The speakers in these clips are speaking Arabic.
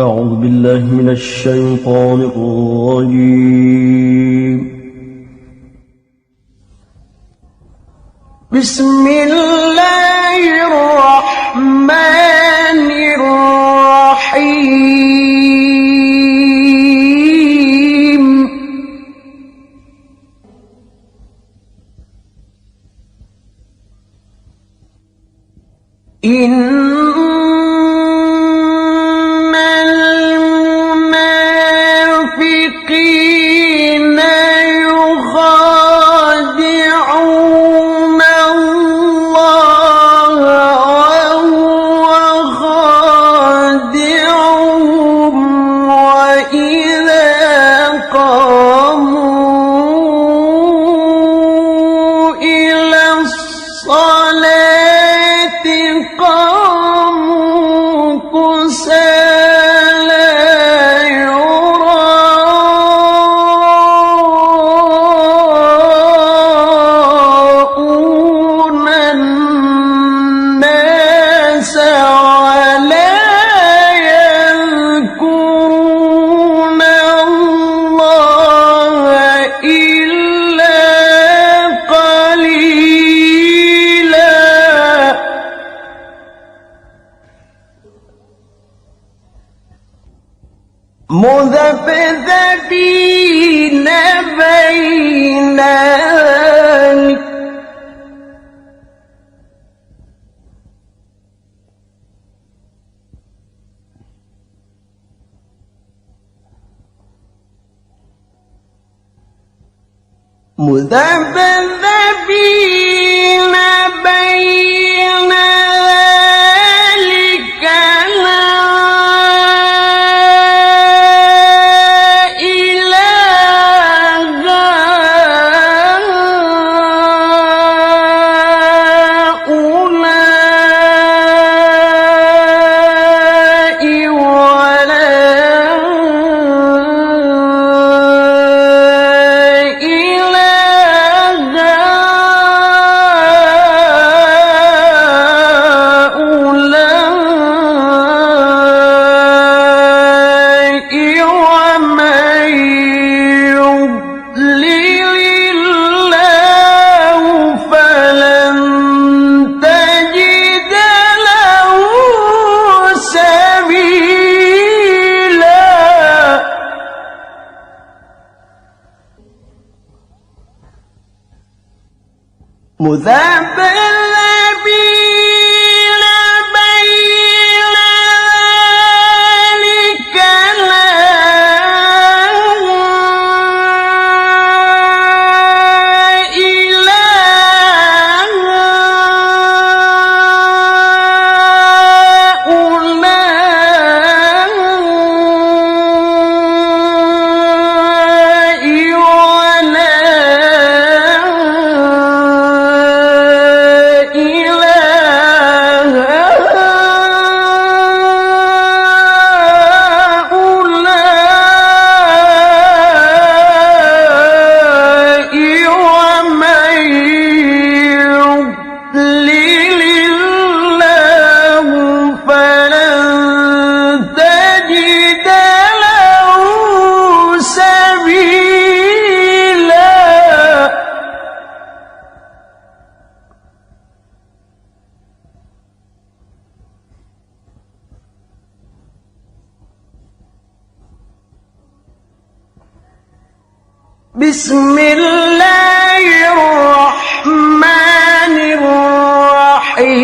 أعوذ بالله من الشيطان الرجيم. بسم الله الرحمن الرحيم. إن المنافقين يخادعون الله وهو خادعهم وإذا قاموا إلى الصلاة قاموا كسالى يراءون الناس ولا يذكرون الله إلا قليلا مذبذبين بين ذلك مذبذبين بين ذلك لا إله هؤلاء ولا مذبذبين بين ذلك لا إله هؤلاء ولا بسم الله الرحمن الرحيم.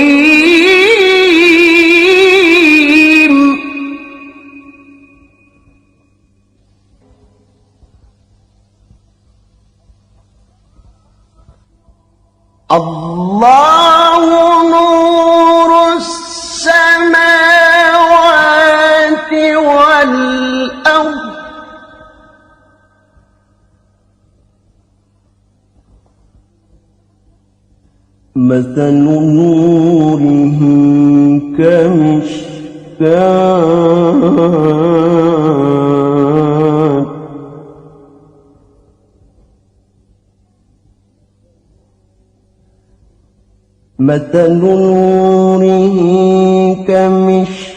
الله نور السماوات والأرض مثل نوره كمشكاة مثل نوره كمشكاة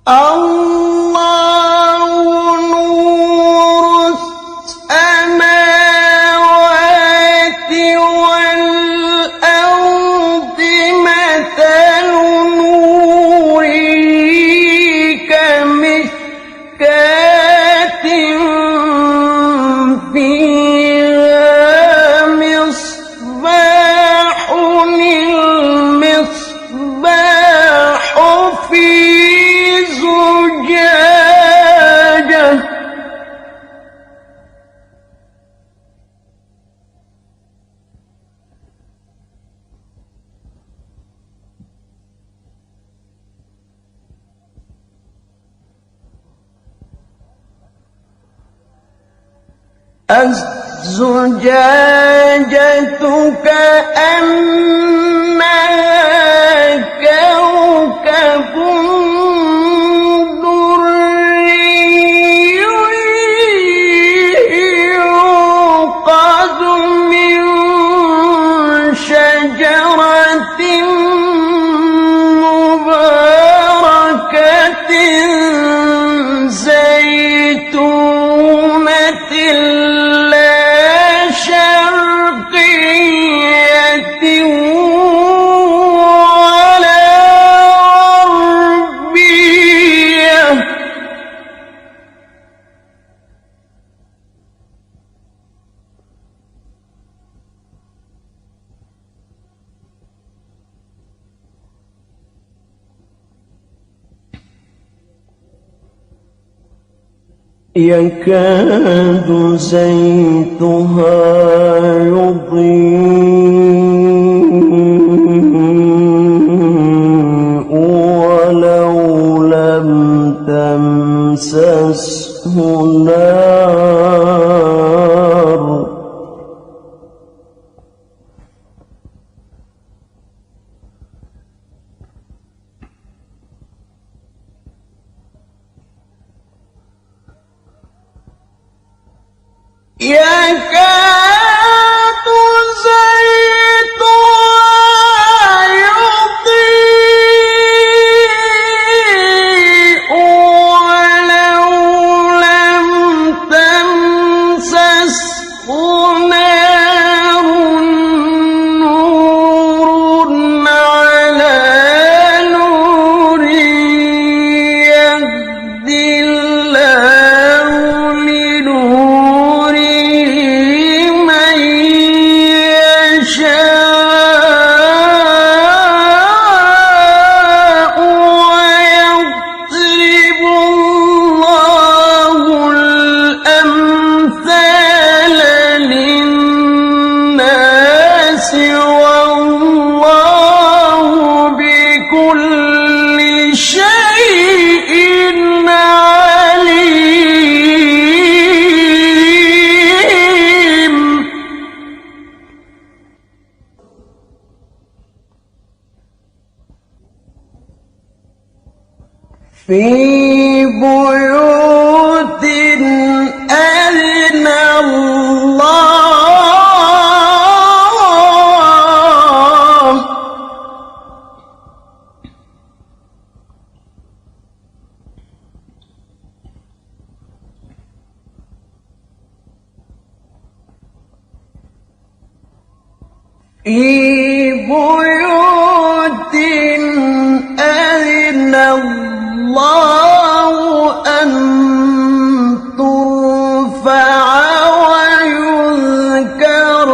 الله نور السماوات والأرض مثل نوره كمشكاة فيها مصباح المصباح في زجاجة الزجاجة كأنها كوكب دري يوقد من شجرة مباركة زيتونة لا شرقية ولا غربية يكاد زيتها يضيء ولو لم تمسسه نار يكاد زيتها يضيء ولو لم تمسسه نار نور على نور يهدي الله لنوره من يشاء ويضرب الله الأمثال للناس والله بكل شيء عليم في بيوت أذن الله في بيوت أذن الله أن ترفع ويذكر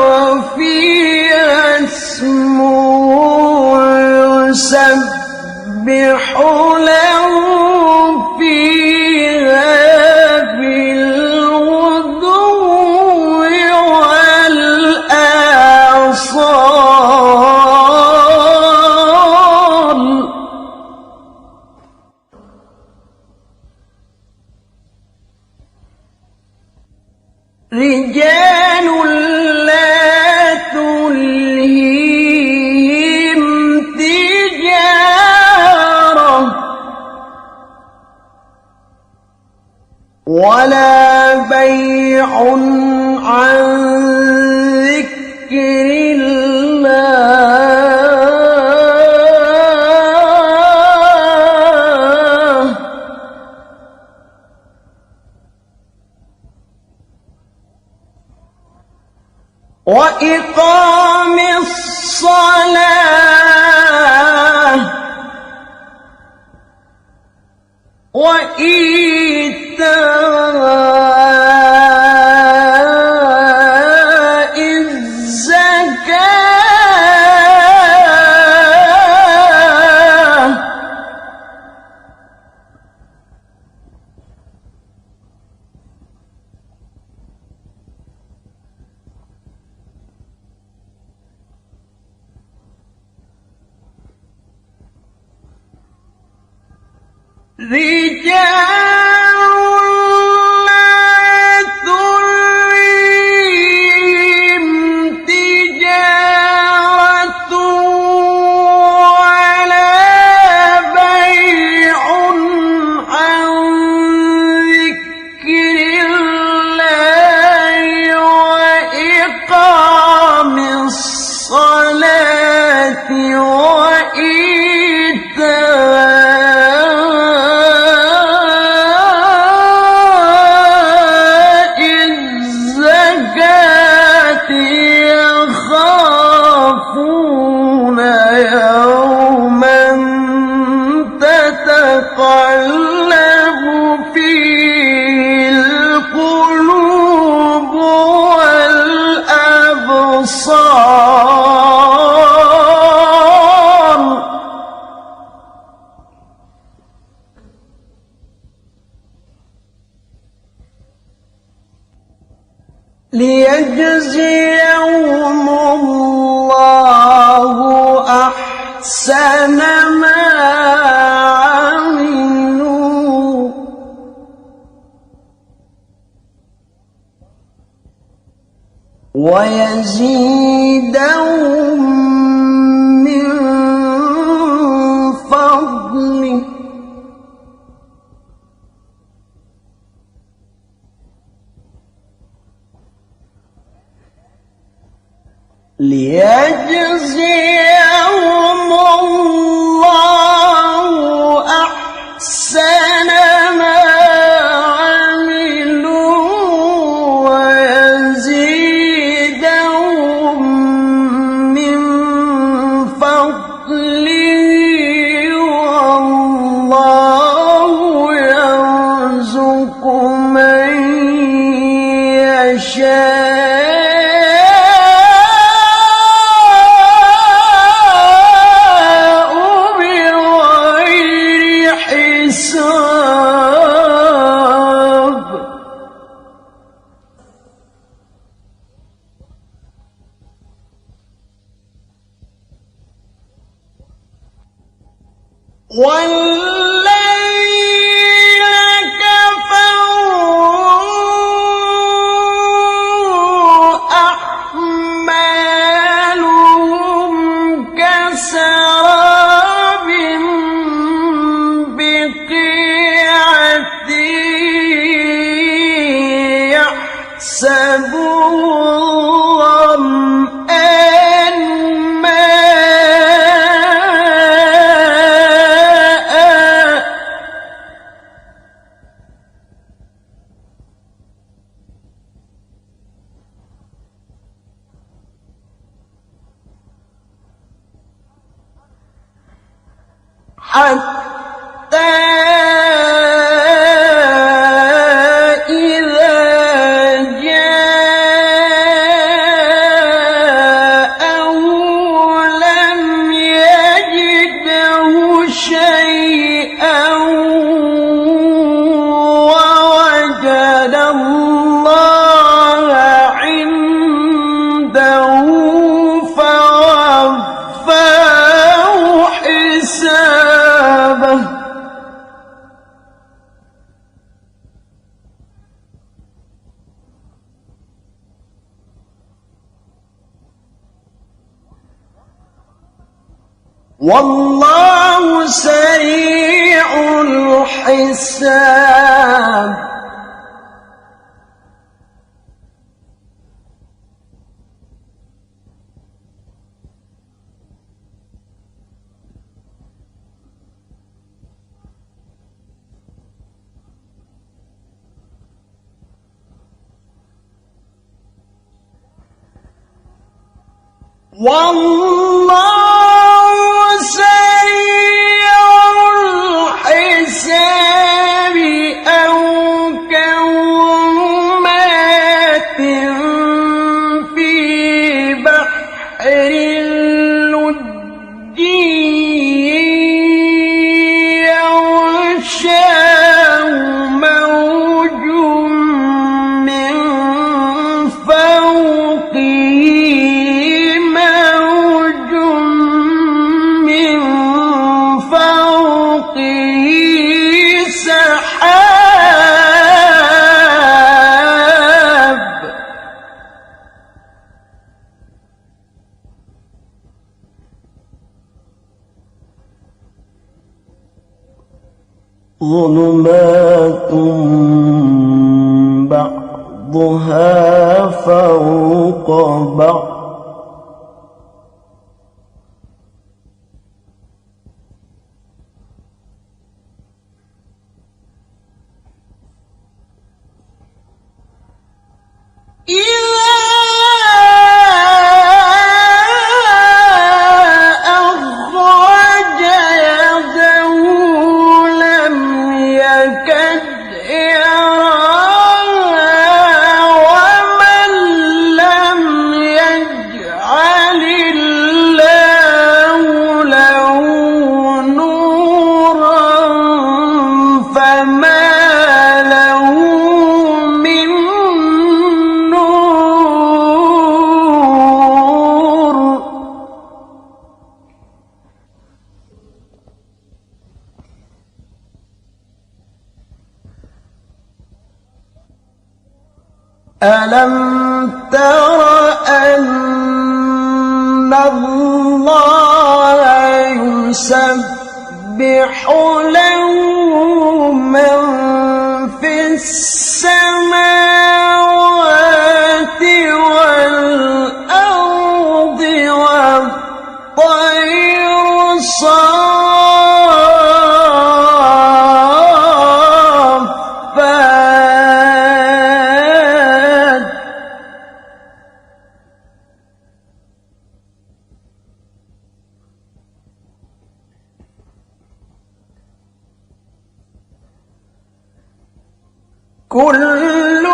فيها اسمه يسبح له فيها بالغدو والآصال رجال لا تلهيهم تجارة ولا بيع عن ذكر الله وإقام الصلاة وإيتاء الزكاة رجال لا تلهيهم تجارة ولا بيع عن ذكر الله وإقام الصلاة يخافون يوما تتقلب فيه القلوب والأبصار ليجزيهم الله أحسن ما عملوا ويزيدهم من فضله ليجزيهم الله أحسن ما عملوا ويزيدهم من فضله والله يرزق من يشاء والذين كفروا أعمالهم كسراب بقيعة يحسبه الظمآن حتى إذا جاءه لم يجده شيئا ووجد الله عنده فوفاه حسابه والله سريع الحساب والله سريع الحساب أو كظلمات في بحر لجي يغشاه موج من فوقه موج من فوقه سحاب ظلمات بعضها فوق بعض إذا أخرج يده لم يكد يراها ومن لم يجعل الله له نورا فما له من نور ألم تر أن الله يسبح له من في السماوات والأرض والطير صافات كل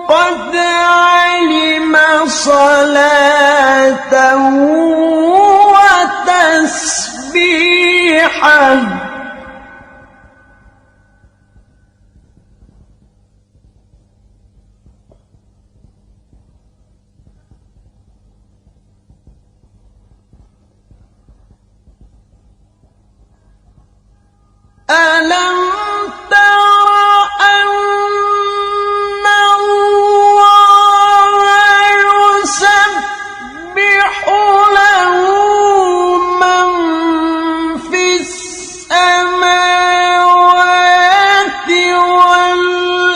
قد علم صلاته وتسبيحه ألم تر أن الله يسبح له من في السماوات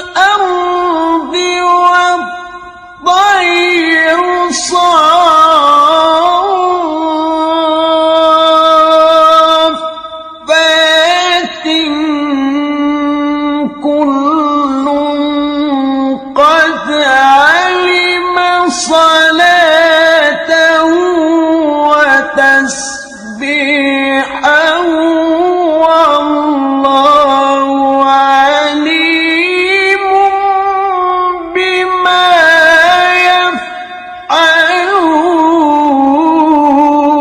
والأرض والطير صافات كل قد علم صلاته وتسبيحه والله عليم بما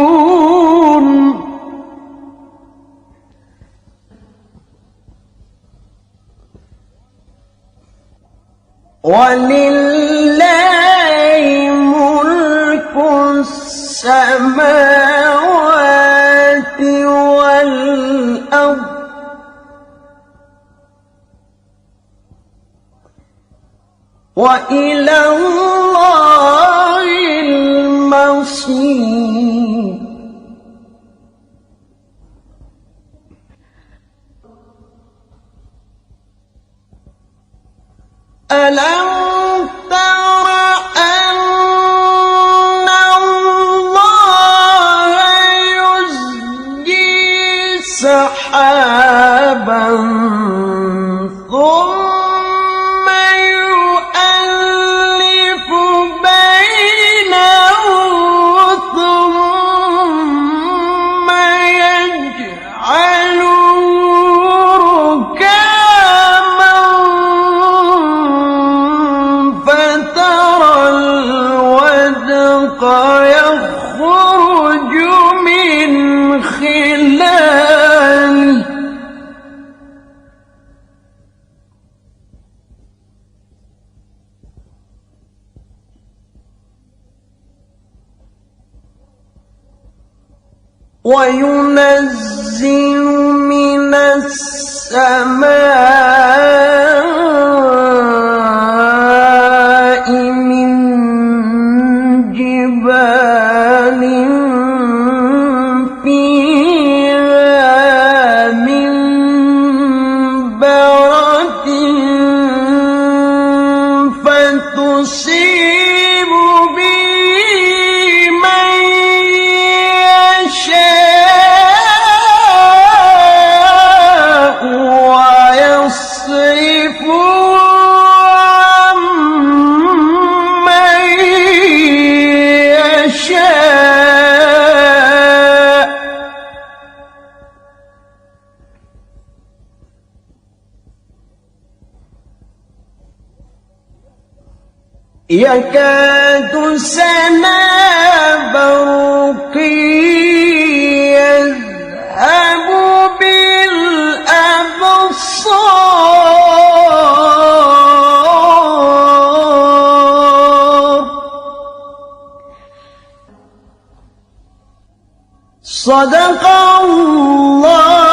يفعلون ولله ملك السماوات والأرض وإلى الله المصير ألم تر أن الله يزجي سحابا ثم يؤلف بينه وينزل من السماء من جبال فيها من برد فتصيب به من يشاء ويصرف عن من يشاء يكاد سنا برقه يذهب بالأبصار صدق الله